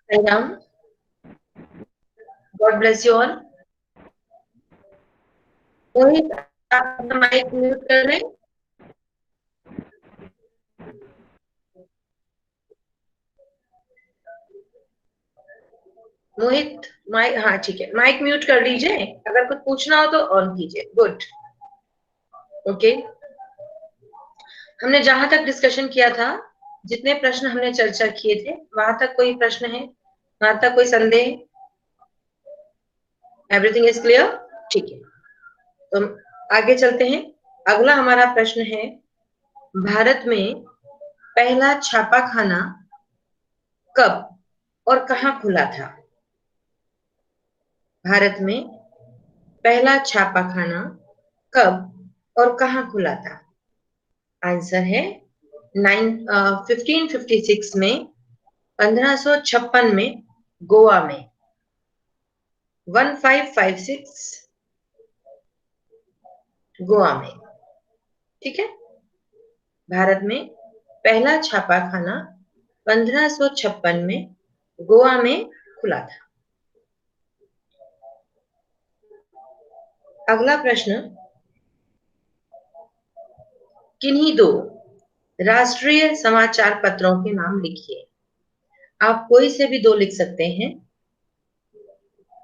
Ram, God bless you all. मोहित, आप अपना mic mute कर लें। मोहित, माइक, हाँ ठीक है, माइक म्यूट कर लीजिए। अगर कुछ पूछना हो तो ऑन कीजिए। गुड। ओके। हमने जहां तक डिस्कशन किया था, जितने प्रश्न हमने चर्चा किए थे, वहां तक कोई प्रश्न है? वहां तक कोई संदेह? Everything is clear? ठीक है, तो हम आगे चलते हैं। अगला हमारा प्रश्न है, भारत में पहला छापाखाना कब और कहाँ खुला था? भारत में पहला छापाखाना कब और कहाँ खुला था? आंसर है 1556 में, 1556 में, गोवा में। 1556 गोवा में। ठीक है, भारत में पहला छापाखाना 1556 में गोवा में खुला था। अगला प्रश्न, किन्हीं दो राष्ट्रीय समाचार पत्रों के नाम लिखिए। आप कोई से भी दो लिख सकते हैं।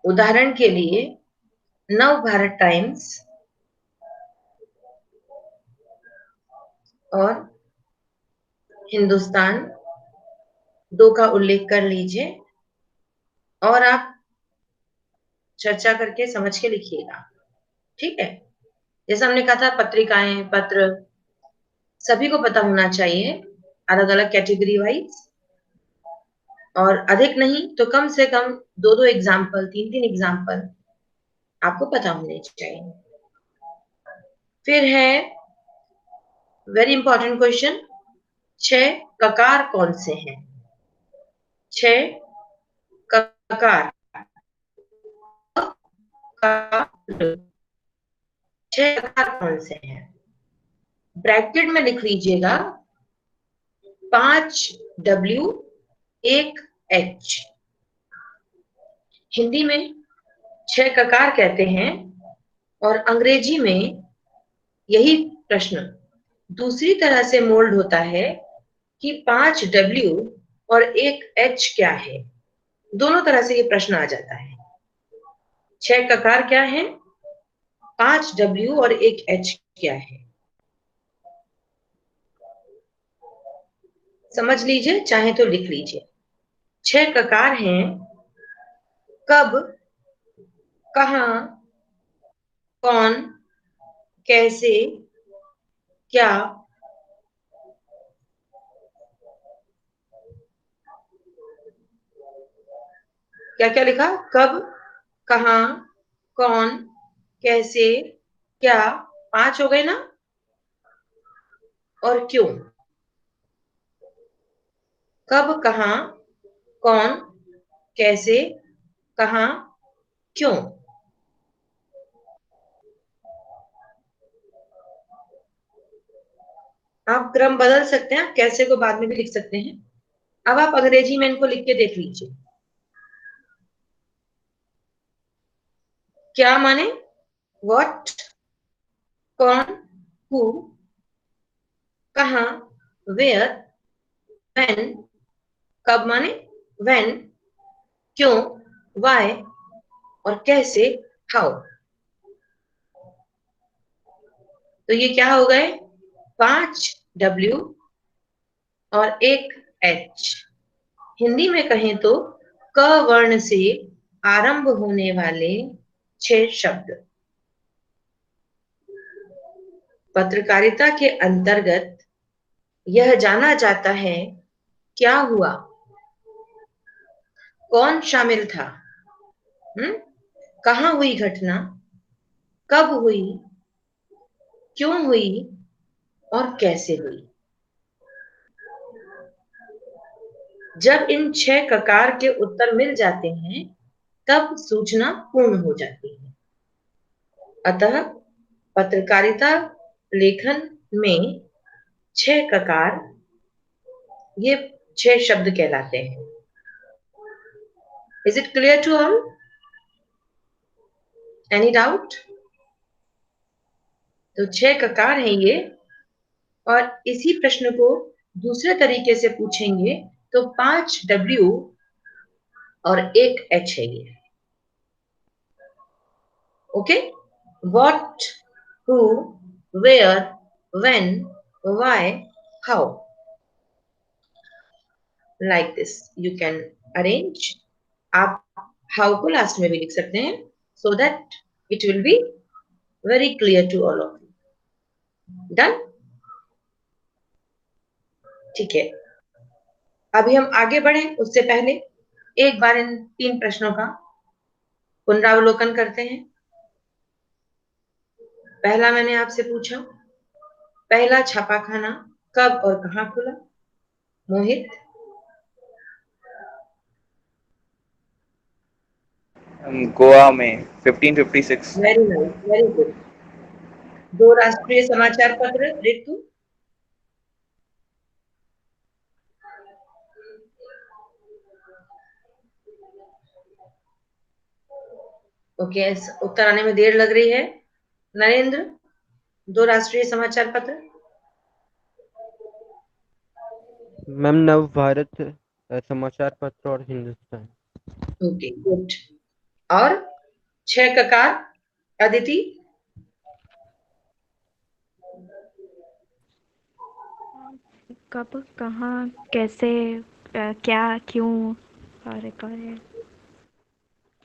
उदाहरण के लिए नव भारत टाइम्स और हिंदुस्तान, दो का उल्लेख कर लीजिए और आप चर्चा करके समझ के लिखिएगा। ठीक है, जैसा हमने कहा था, पत्रिकाएं, पत्र सभी को पता होना चाहिए, अलग अलग कैटेगरी वाइज, और अधिक नहीं तो कम से कम दो दो एग्जाम्पल, तीन तीन एग्जाम्पल आपको पता होने चाहिए। फिर है वेरी इंपॉर्टेंट क्वेश्चन, छह ककार कौन से हैं? छह ककार, छह ककार कौन से हैं? ब्रैकेट में लिख लीजिएगा, 5 W 1 H। हिंदी में छह ककार कहते हैं और अंग्रेजी में यही प्रश्न दूसरी तरह से मोल्ड होता है कि 5 W और 1 H क्या है। दोनों तरह से ये प्रश्न आ जाता है। छह ककार क्या है, 5 W और 1 H क्या है? समझ लीजिए, चाहे तो लिख लीजिए। छह ककार हैं, कब, कहां, कौन, कैसे, क्या। क्या क्या लिखा? कब, कहां, कौन, कैसे, क्या। 5 हो गए ना? और क्यों? कब, कहां, कौन, कैसे, कहां, क्यों। आप क्रम बदल सकते हैं, आप कैसे को बाद में भी लिख सकते हैं। अब आप अंग्रेजी में इनको लिख के देख लीजिए। क्या माने व्हाट, कौन हु, कहां वेयर, व्हेन, कब माने व्हेन, क्यों व्हाई, और कैसे हाउ। तो ये क्या हो गए? 5 W और 1 H। हिंदी में कहें तो क वर्ण से आरंभ होने वाले 6 शब्द। पत्रकारिता के अंतर्गत यह जाना जाता है, क्या हुआ, कौन शामिल था, कहां हुई घटना, कब हुई, क्यों हुई, और कैसे हुई। जब इन 6 ककार के उत्तर मिल जाते हैं, तब सूचना पूर्ण हो जाती है। अतः पत्रकारिता लेखन में 6 ककार, ये 6 शब्द कहलाते हैं। Is it clear to all? Any doubt? तो 6 ककार है ये, और इसी प्रश्न को दूसरे तरीके से पूछेंगे तो 5 W और 1 H है ये. Okay. What, who, where, when, why, how. Like this you can arrange. आप how को लास्ट में भी लिख सकते हैं, so that it will be very clear to all of you. Done? ठीक है. अभी हम आगे बढ़े उससे पहले एक बार इन 3 प्रश्नों का पुनरावलोकन करते हैं. पहला मैंने आपसे पूछा, पहला छापाखाना कब और कहां खुला? मोहित. गोवा में 1556. Very nice, very good. 2 राष्ट्रीय समाचार पत्र ऋतु. ओके, उत्तर आने में देर लग रही है. नरेंद्र, 2 राष्ट्रीय समाचार पत्र. मैम नव भारत समाचार पत्र और हिंदुस्तान. Okay, good. और 6 ककार अदिति. कब, कहाँ, कैसे, क्या, क्यों और एक और है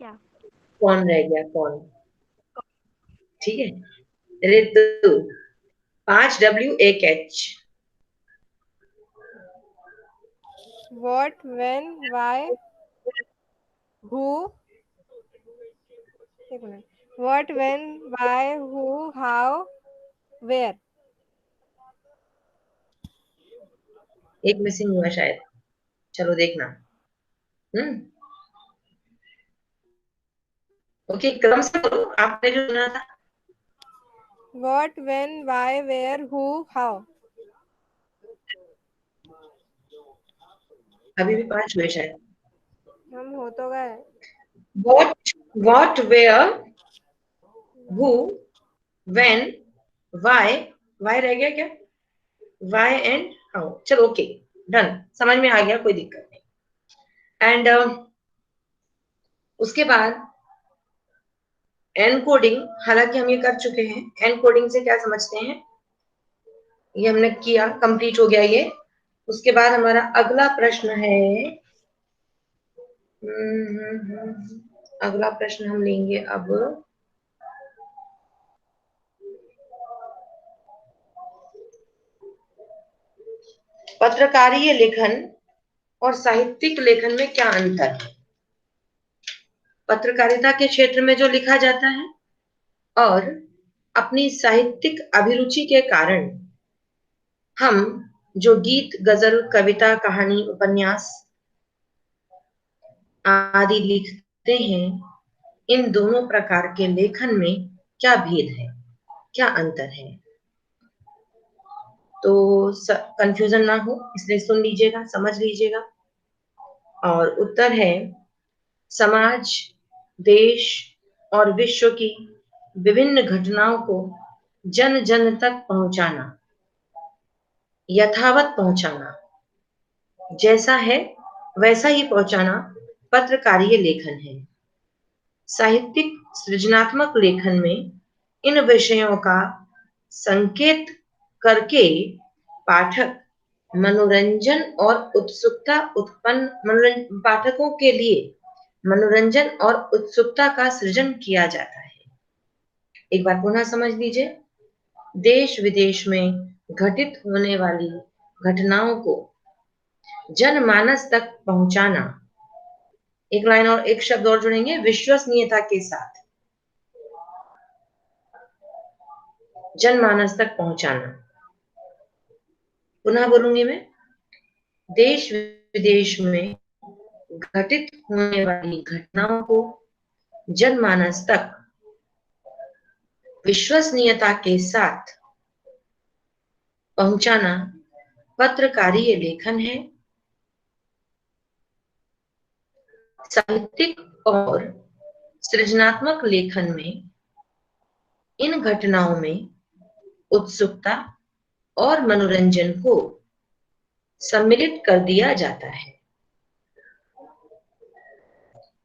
क्या. कौन रह गया, कौन? ठीक है. ऋतु. 5 W 1 H. What, when, why, who. एक minute. What, when, why, who, how, where. एक मिसिंग हुआ शायद. चलो देखना. ओके, क्रम से बोलो आपने जो सुना था. What, when, why, where, who, how. अभी भी 5 हुए शायद. हम हो तो गए. What, where, who, when, why. Why रह गया क्या? Why and how. चलो ओके, डन. समझ में आ गया, कोई दिक्कत नहीं. एंड उसके बाद एनकोडिंग, हालांकि हम ये कर चुके हैं. एनकोडिंग से क्या समझते हैं, ये हमने किया, कंप्लीट हो गया ये. उसके बाद हमारा अगला प्रश्न है, अगला प्रश्न हम लेंगे अब. पत्रकारीय लेखन और साहित्यिक लेखन में क्या अंतर है? पत्रकारिता के क्षेत्र में जो लिखा जाता है और अपनी साहित्यिक अभिरुचि के कारण हम जो गीत, गजल, कविता, कहानी, उपन्यास आदि लिखते हैं, इन दोनों प्रकार के लेखन में क्या भेद है, क्या अंतर है? तो कंफ्यूजन ना हो इसलिए सुन लीजिएगा, समझ लीजिएगा. और उत्तर है, समाज, देश और विश्व की विभिन्न घटनाओं को जन जन तक पहुंचाना, यथावत पहुंचाना, जैसा है वैसा ही पहुंचाना पत्रकारीय लेखन है. साहित्यिक सृजनात्मक लेखन में इन विषयों का संकेत करके पाठक मनोरंजन और उत्सुकता उत्पन्न, पाठकों के लिए मनोरंजन और उत्सुकता का सृजन किया जाता है. एक बार पुनः समझ लीजिए. देश विदेश में घटित होने वाली घटनाओं को जनमानस तक पहुंचाना. एक लाइन और एक शब्द और जुड़ेंगे, विश्वसनीयता के साथ. जनमानस तक पहुंचाना. पुनः बोलूंगी मैं, देश विदेश में घटित होने वाली घटनाओं को जनमानस तक विश्वसनीयता के साथ पहुंचाना पत्रकारीय लेखन है. साहित्यिक और सृजनात्मक लेखन में इन घटनाओं में उत्सुकता और मनोरंजन को सम्मिलित कर दिया जाता है।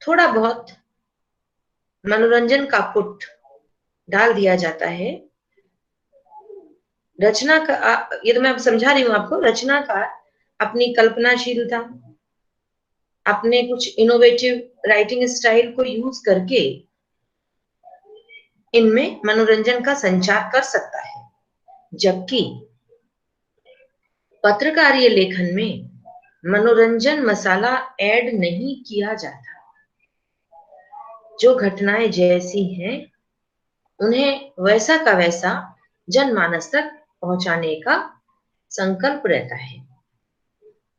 थोड़ा बहुत मनोरंजन का पुट डाल दिया जाता है। रचना का ये तो मैं अब समझा रही हूं आपको। रचनाकार अपनी कल्पनाशीलता, अपने कुछ इनोवेटिव राइटिंग स्टाइल को यूज करके इनमें मनोरंजन का संचार कर सकता है, जबकि पत्रकारीय लेखन में मनोरंजन मसाला ऐड नहीं किया जाता। जो घटनाएं जैसी हैं उन्हें वैसा का वैसा जनमानस तक पहुंचाने का संकल्प रहता है।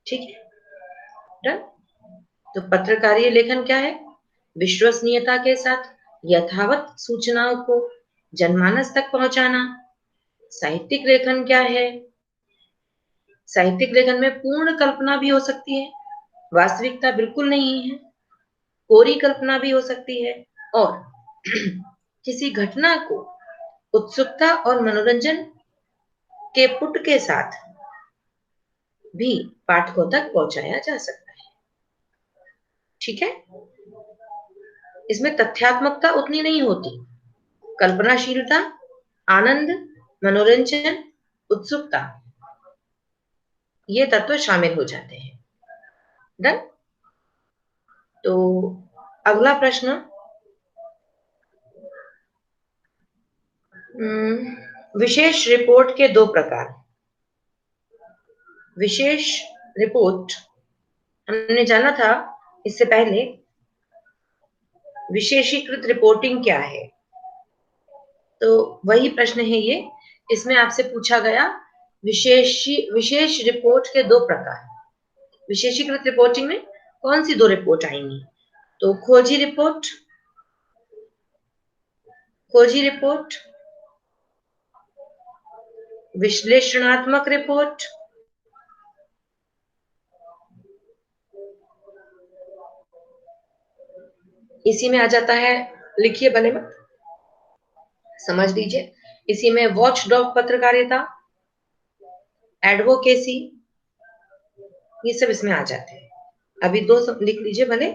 ठीक है, डन। तो पत्रकारीय लेखन क्या है? विश्वसनीयता के साथ यथावत सूचनाओं को जनमानस तक पहुंचाना। साहित्यिक लेखन क्या है? साहित्यिक लेखन में पूर्ण कल्पना भी हो सकती है, वास्तविकता बिल्कुल नहीं है, कोरी कल्पना भी हो सकती है, और किसी घटना को उत्सुकता और मनोरंजन के पुट के साथ भी पाठकों तक पहुंचाया जा सकता है। ठीक है, इसमें तथ्यात्मकता उतनी नहीं होती। कल्पनाशीलता, आनंद, मनोरंजन, उत्सुकता, ये तत्व शामिल हो जाते हैं। डन। तो अगला प्रश्न, विशेष रिपोर्ट के दो प्रकार। विशेष रिपोर्ट हमने जाना था इससे पहले। विशेषीकृत रिपोर्टिंग क्या है? तो वही प्रश्न है ये। इसमें आपसे पूछा गया विशेष रिपोर्ट के दो प्रकार। विशेषीकृत रिपोर्टिंग में कौन सी दो रिपोर्ट आएंगी? तो खोजी रिपोर्ट, विश्लेषणात्मक रिपोर्ट, इसी में आ जाता है, लिखिए भले मत, समझ लीजिए, इसी में वॉचडॉग पत्रकारिता, एडवोकेसी, ये सब इसमें आ जाते हैं। अभी दो लिख लीजिए भले,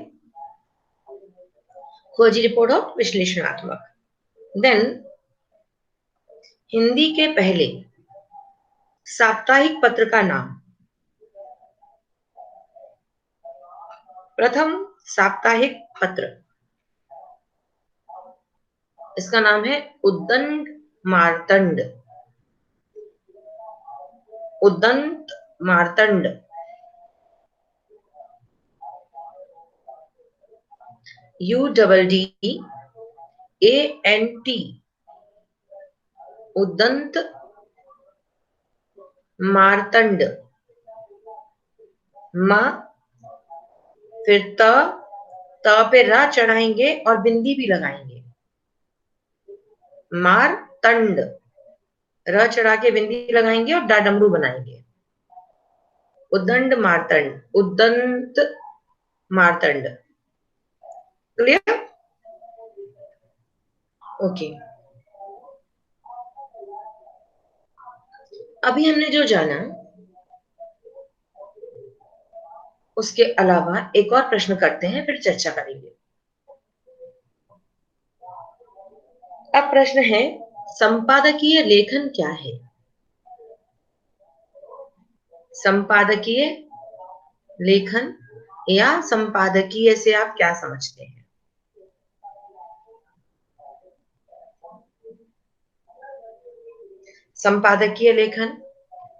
खोजी रिपोर्ट और विश्लेषणात्मक। देन हिंदी के पहले साप्ताहिक पत्र का नाम। प्रथम साप्ताहिक पत्र, इसका नाम है उद्दंड मार्तंड। उद्दंत मार्तंड। UDDANT, उद्दंत मार्तंड। मा, फिर त पे रा चढ़ाएंगे और बिंदी भी लगाएंगे। मारतंड, र चढ़ा के बिंदी लगाएंगे और डाडमरू बनाएंगे। उद्दंड मार्तंड, उद्दंत मार्तंड। क्लियर? ओके। अभी हमने जो जाना उसके अलावा एक और प्रश्न करते हैं, फिर चर्चा करेंगे। अब प्रश्न है, संपादकीय लेखन क्या है? संपादकीय लेखन या संपादकीय से आप क्या समझते हैं? संपादकीय लेखन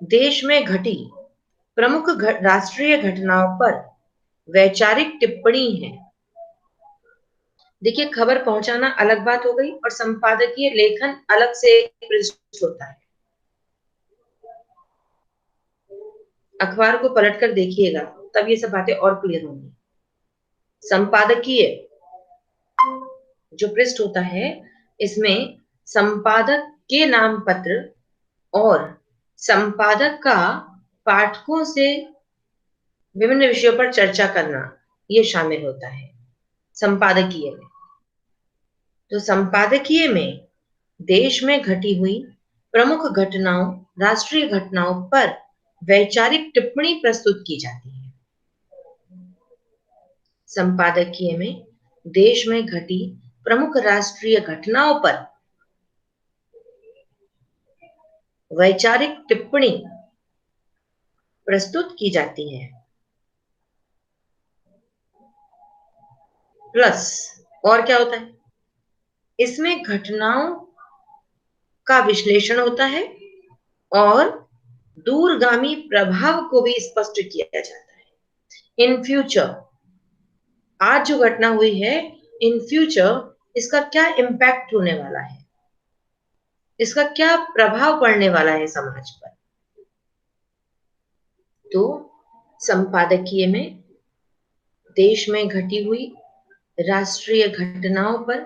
देश में घटी प्रमुख राष्ट्रीय घटनाओं पर वैचारिक टिप्पणी है। देखिए, खबर पहुंचाना अलग बात हो गई और संपादकीय लेखन अलग से पृष्ठ होता है। अखबार को पलटकर देखिएगा तब ये सब बातें और क्लियर होंगी। संपादकीय जो पृष्ठ होता है, इसमें संपादक के नाम पत्र और संपादक का पाठकों से विभिन्न विषयों पर चर्चा करना, ये शामिल होता है। संपादकीय में। तो संपादकीय में देश में घटी हुई प्रमुख घटनाओं, राष्ट्रीय घटनाओं पर वैचारिक टिप्पणी प्रस्तुत की जाती है। संपादकीय में देश में घटी प्रमुख राष्ट्रीय घटनाओं पर वैचारिक टिप्पणी प्रस्तुत की जाती है। प्लस और क्या होता है, इसमें घटनाओं का विश्लेषण होता है और दूरगामी प्रभाव को भी स्पष्ट किया जाता है। इन फ्यूचर, आज जो घटना हुई है, इन फ्यूचर इसका क्या इम्पैक्ट होने वाला है, इसका क्या प्रभाव पड़ने वाला है समाज पर। तो संपादकीय में देश में घटी हुई राष्ट्रीय घटनाओं पर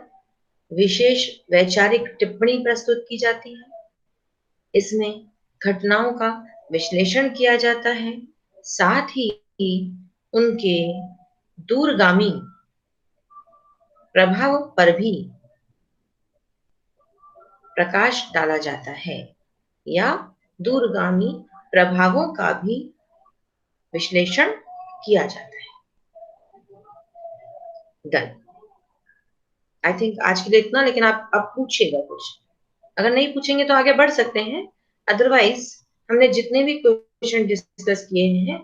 विशेष वैचारिक टिप्पणी प्रस्तुत की जाती है। इसमें घटनाओं का विश्लेषण किया जाता है, साथ ही उनके दूरगामी प्रभाव पर भी प्रकाश डाला जाता है, या दूरगामी प्रभावों का भी विश्लेषण किया जाता है। डन। आई थिंक आज के लिए इतना, लेकिन आप अब पूछिएगा कुछ। अगर नहीं पूछेंगे तो आगे बढ़ सकते हैं, अदरवाइज हमने जितने भी क्वेश्चन डिस्कस किए हैं,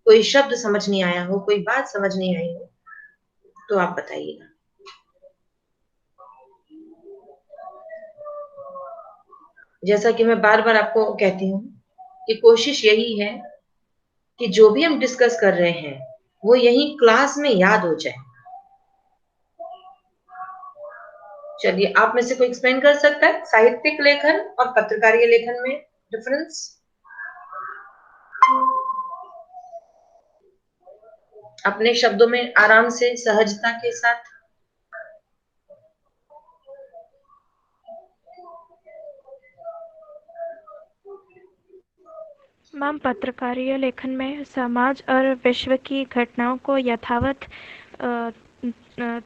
कोई शब्द समझ नहीं आया हो, कोई बात समझ नहीं आई हो, तो आप बताइएगा। जैसा कि मैं बार बार आपको कहती हूँ कि कोशिश यही है कि जो भी हम डिस्कस कर रहे हैं वो यही क्लास में याद हो जाए। चलिए, आप में से कोई एक्सप्लेन कर सकता है साहित्यिक लेखन और पत्रकारीय लेखन में डिफरेंस? अपने शब्दों में आराम से, सहजता के साथ। मैम, पत्रकारीय लेखन में समाज और विश्व की घटनाओं को यथावत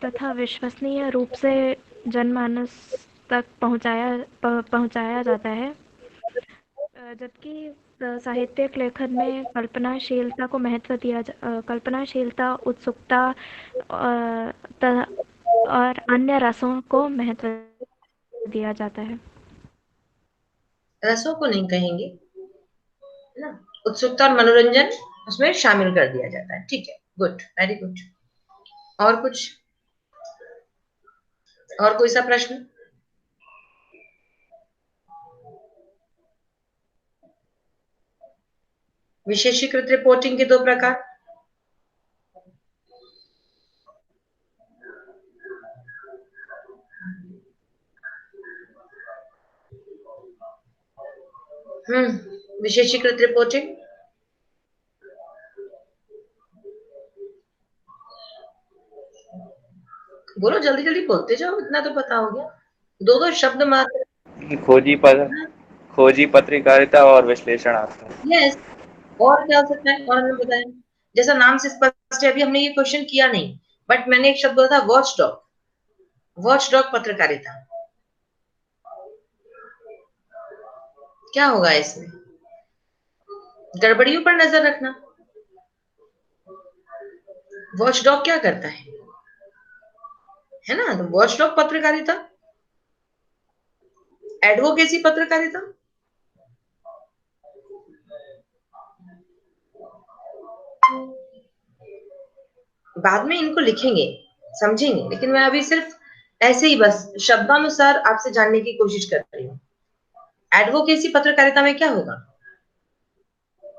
तथा विश्वसनीय रूप से जनमानस तक पहुंचाया जाता है, जबकि साहित्यिक लेखन में कल्पनाशीलता, उत्सुकता और अन्य रसों को महत्व दिया जाता है। रसों को नहीं कहेंगे ना, उत्सुकता और मनोरंजन उसमें शामिल कर दिया जाता है। ठीक है, गुड, वेरी गुड। और कुछ, और कोई सा प्रश्न? विशेषीकृत रिपोर्टिंग के दो प्रकार। विशेषीकृत रिपोर्टिंग, बोलो, जल्दी जल्दी बोलते जाओ, इतना तो पता हो गया। दो दो शब्द मात्र। खोजी पत्रकारिता और विश्लेषणात्मक। यस, और क्या हो सकता है, और हमें बताएं। जैसा नाम से स्पष्ट है, अभी हमने ये क्वेश्चन किया नहीं, बट मैंने एक शब्द बोला था, वॉच डॉग। वॉच डॉग पत्रकारिता, क्या होगा इसमें? गड़बड़ियों पर नजर रखना। वॉच डॉग क्या करता है ना? तो वॉच डॉग पत्रकारिता, एडवोकेसी पत्रकारिता। बाद में इनको लिखेंगे, समझेंगे, लेकिन मैं अभी सिर्फ ऐसे ही बस शब्दानुसार आपसे जानने की कोशिश कर रही हूँ। एडवोकेसी पत्रकारिता में क्या होगा?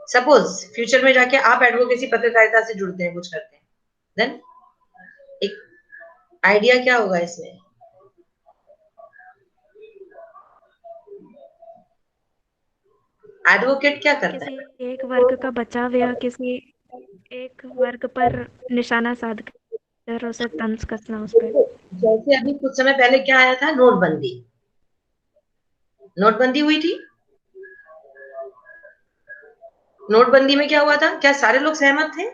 सपोज फ्यूचर में जाके आप एडवोकेसी पत्रकारिता से जुड़ते हैं, कुछ करते हैं, देन एक आइडिया क्या होगा इसमें? एडवोकेट क्या करता है? किसी एक वर्ग का बचाव या किसी एक वर्ग पर निशाना साध कर उसे तंज कसना उस पर। जैसे अभी कुछ समय पहले क्या आया था, नोटबंदी। नोटबंदी हुई थी। नोटबंदी में क्या हुआ था? क्या सारे लोग सहमत थे?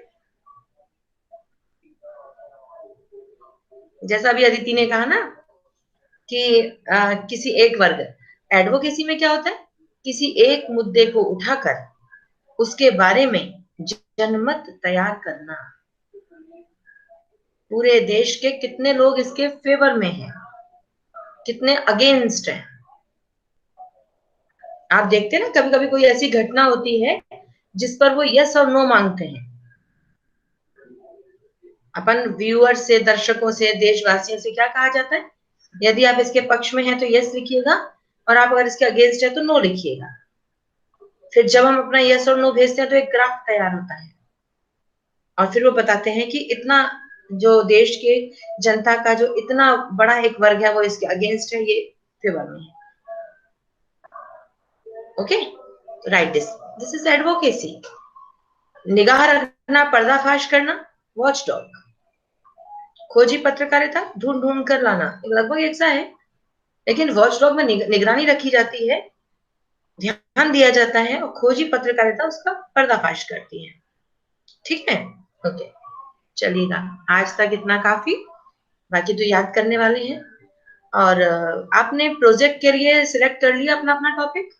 जैसा अभी अदिति ने कहा ना कि किसी एक वर्ग, एडवोकेसी में क्या होता है, किसी एक मुद्दे को उठाकर उसके बारे में जनमत तैयार करना। पूरे देश के कितने लोग इसके फेवर में हैं, कितने अगेंस्ट हैं। आप देखते हैं ना, कभी कभी कोई ऐसी घटना होती है जिस पर वो यस और नो मांगते हैं। अपन व्यूअर्स से, दर्शकों से, देशवासियों से क्या कहा जाता है, यदि आप इसके पक्ष में हैं तो यस लिखिएगा, और आप अगर इसके अगेंस्ट है तो नो लिखिएगा। फिर जब हम अपना यस और नो भेजते हैं तो एक ग्राफ तैयार होता है, और फिर वो बताते हैं कि इतना जो देश के जनता का जो इतना बड़ा एक वर्ग है वो इसके अगेंस्ट है, ये फेवर में है। Okay, right, this is advocacy. निगाह रखना, पर्दाफाश करना, वॉच डॉग। खोजी पत्रकारिता, ढूंढ ढूंढ कर लाना, लगभग एक सा है, लेकिन वॉच डॉग में निगरानी रखी जाती है, ध्यान दिया जाता है, और खोजी पत्रकारिता उसका पर्दाफाश करती है। ठीक है, ओके, चलिएगा, आज तक इतना काफी, बाकी तो याद करने वाले हैं। और आपने प्रोजेक्ट के लिए सिलेक्ट कर लिया अपना अपना टॉपिक?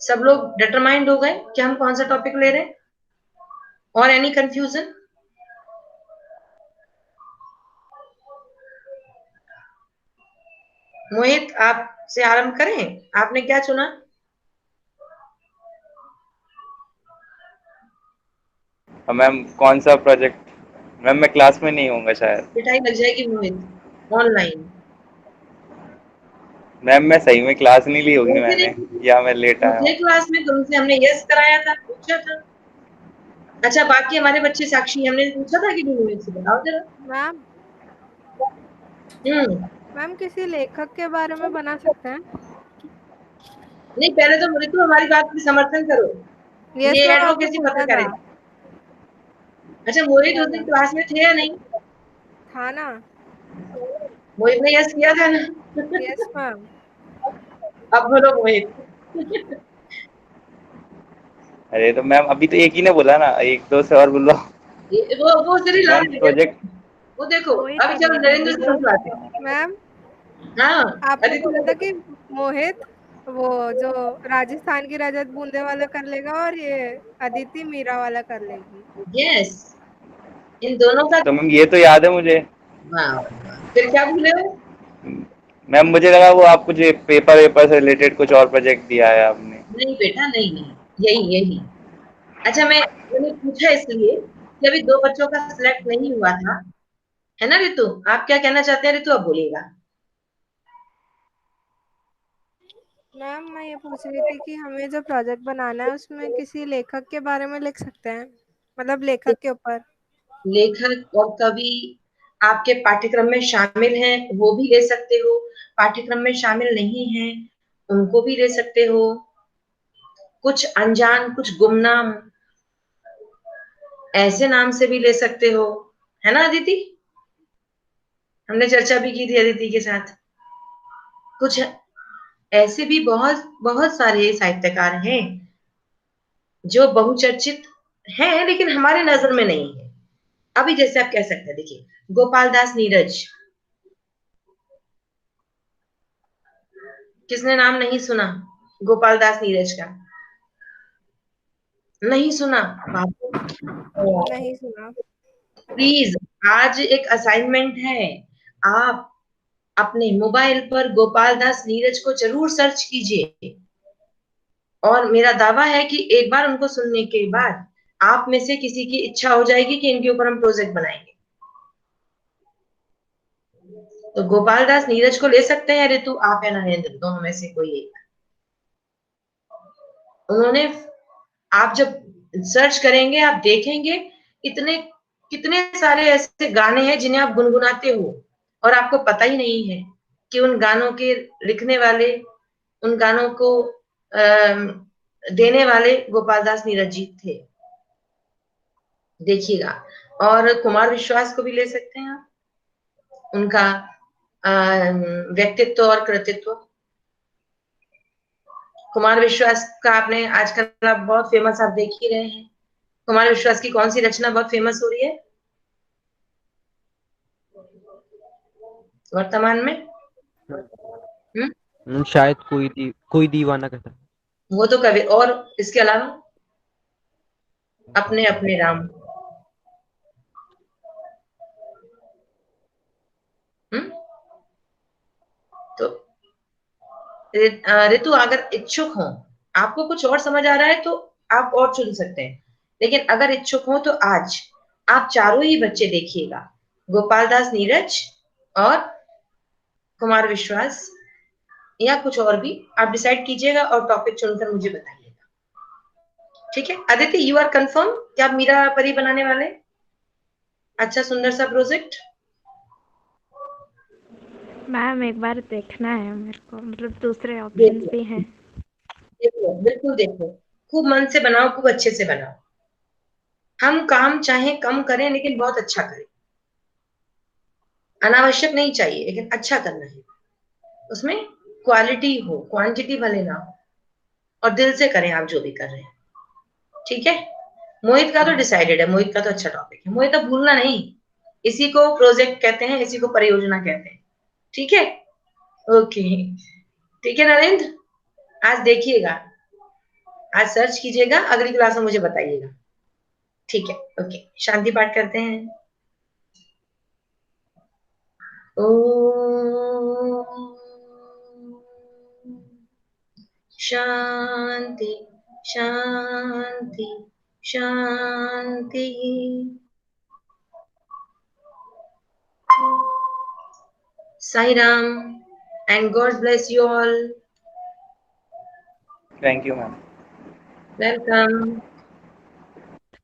सब लोग डिटरमाइंड हो गए कि हम कौन सा टॉपिक ले रहे हैं? और एनी कंफ्यूजन? मोहित, आपसे आरंभ करें, आपने क्या चुना? मैम कौन सा प्रोजेक्ट? मैम मैं क्लास में नहीं होऊंगा शायद। पिटाई लग जाएगी मोहित, ऑनलाइन। मैम मैं सही में क्लास नहीं ली होगी मुझे मैंने, नहीं, या मैं लेट आया मुझे हूँ। क्लास में तुमसे हमने यस कराया था, पूछा था। अच्छा, बाकी हमारे बच्चे साक्षी, हमने पूछा था कि तुम मोहित से बताओ जरा। मैम हम्म, मैम किसी लेखक के बारे में बना सकते हैं? नहीं, पहले तो मृत्यु हमारी बात की समर्थन करो। यस ये मैम, आपने एडवोकेसी पूछा था। पत्रकारिता। अच्छा, मोहित किया उस दिन था। क्लास में थे या नहीं? था ना। मोहित ने यस किया था ना? Yes ma'am. अब बोलो मोहित। अरे तो मैम अभी तो एक ही ने बोला ना, एक दो से और बोलो। वो सिर्फ ला मैम रही है। प्रोजेक्ट। वो देखो, मोहित अभी ही चलो बोला नरेंद्र है। से समझाते हैं। मैम हाँ, आपने अदिति बोला को था देखो। कि मोहित वो जो राजस्थान की रजत बूंदे वाला कर लेगा और ये अदिति मीरा वाला कर लेगी। यस, इन दोनों का। तो मैम ये तो याद है मुझे। वाह, फिर क्या भूले हो? मैम मुझे लगा वो आप कुछ पेपर वेपर से रिलेटेड कुछ और प्रोजेक्ट दिया है आपने। नहीं बेटा, नहीं नहीं, यही यही। अच्छा, मैंने पूछा इसलिए कि अभी दो बच्चों का सिलेक्ट नहीं हुआ था, है ना ऋतु? आप क्या कहना चाहते हैं ऋतु, अब बोलिएगा। मैम मैं ये पूछ रही थी कि हमें जो प्रोजेक्ट बनाना है उसमें किसी लेखक के बारे में लिख सकते हैं, मतलब लेखक के ऊपर। लेखक और कवि आपके पाठ्यक्रम में शामिल हैं, वो भी ले सकते हो। पाठ्यक्रम में शामिल नहीं हैं, उनको भी ले सकते हो। कुछ अनजान, कुछ गुमनाम, ऐसे नाम से भी ले सकते हो, है ना अदिति? हमने चर्चा भी की थी अदिति के साथ। कुछ ऐसे भी बहुत बहुत सारे साहित्यकार हैं जो बहुचर्चित हैं, लेकिन हमारे नजर में नहीं है। अभी जैसे आप कह सकते हैं, देखिए, गोपाल दास नीरज, किसने नाम नहीं सुना गोपाल दास नीरज का? नहीं सुना? बाबू, नहीं सुना। प्लीज, आज एक असाइनमेंट है, आप अपने मोबाइल पर गोपाल दास नीरज को जरूर सर्च कीजिए, और मेरा दावा है कि एक बार उनको सुनने के बाद आप में से किसी की इच्छा हो जाएगी कि इनके ऊपर हम प्रोजेक्ट बनाएंगे। तो गोपाल दास नीरज को ले सकते हैं ऋतु, आप या नरेंद्र, दोनों में से कोई एक। उन्होंने, आप जब सर्च करेंगे आप देखेंगे इतने कितने सारे ऐसे गाने हैं जिन्हें आप गुनगुनाते हो और आपको पता ही नहीं है कि उन गानों के लिखने वाले, उन गानों को देने वाले गोपाल दास नीरज जी थे। देखिएगा, और कुमार विश्वास को भी ले सकते हैं आप, उनका व्यक्तित्व और कृतित्व। कुमार विश्वास का आपने आजकल आप बहुत फेमस, आप देख ही रहे हैं, कुमार विश्वास की कौन सी रचना बहुत फेमस हो रही है? वर्तमान में शायद कोई दीवाना कहता है। वो तो कवि, और इसके अलावा अपने अपने राम। तो ऋतु, अगर इच्छुक हो, आपको कुछ और समझ आ रहा है तो आप और चुन सकते हैं, लेकिन अगर इच्छुक हो तो आज आप चारों ही बच्चे देखिएगा, गोपाल दास नीरज और कुमार विश्वास, या कुछ और भी आप डिसाइड कीजिएगा और टॉपिक चुनकर मुझे बताइएगा। ठीक है अदिति, यू आर कंफर्म कि आप मीरा परी बनाने वाले? अच्छा सुंदर सा प्रोजेक्ट। मैम एक बार देखना है मेरे को, मतलब दूसरे ऑप्शंस देखो भी हैं। देखो, बिल्कुल देखो, खूब मन से बनाओ, खूब अच्छे से बनाओ। हम काम चाहे कम करें लेकिन बहुत अच्छा करें, अनावश्यक नहीं चाहिए लेकिन अच्छा करना है, उसमें क्वालिटी हो, क्वांटिटी भले ना हो, और दिल से करें आप जो भी कर रहे हैं। ठीक है, मोहित का तो डिसाइडेड है, मोहित का तो अच्छा टॉपिक है, मोहित अब भूलना नहीं, इसी को प्रोजेक्ट कहते हैं, इसी को परियोजना कहते हैं। ठीक है, ओके, ठीक है नरेंद्र, आज देखिएगा, आज सर्च कीजिएगा, अगली क्लास में मुझे बताइएगा। ठीक है, ओके, शांति पाठ करते हैं। ओम शांति शांति शांति। Sai Ram, and God bless you all. Thank you ma'am. Welcome.